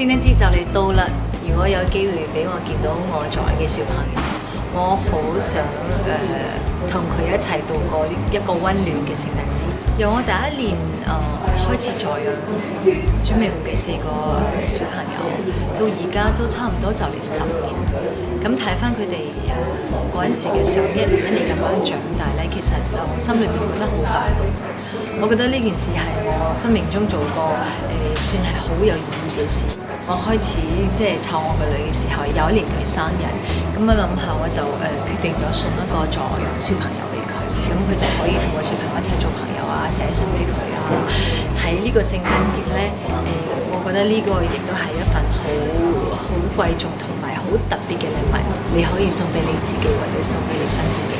聖誕節就嚟到啦，如果有機會俾我見到我在嘅小朋友，我好想同佢一齊度過呢一個溫暖嘅聖誕節。由我第一年開始在宣美湖嘅4個小朋友，到而家都差唔多就嚟10年。咁睇翻佢哋嗰陣時嘅相，一年咁樣長大咧，其實我心裏面覺得好感動。我覺得呢件事係我生命中做過算係好有意義嘅事。我開始即係湊我個女嘅時候，有一年佢生日，咁我諗下我就決定咗送一個助養小朋友俾佢，咁佢就可以同個小朋友一齊做朋友啊，寫信俾佢啊。喺呢個聖誕節咧，我覺得呢個亦都係一份好貴重同埋好特別嘅禮物，你可以送俾你自己或者送俾你身邊嘅人。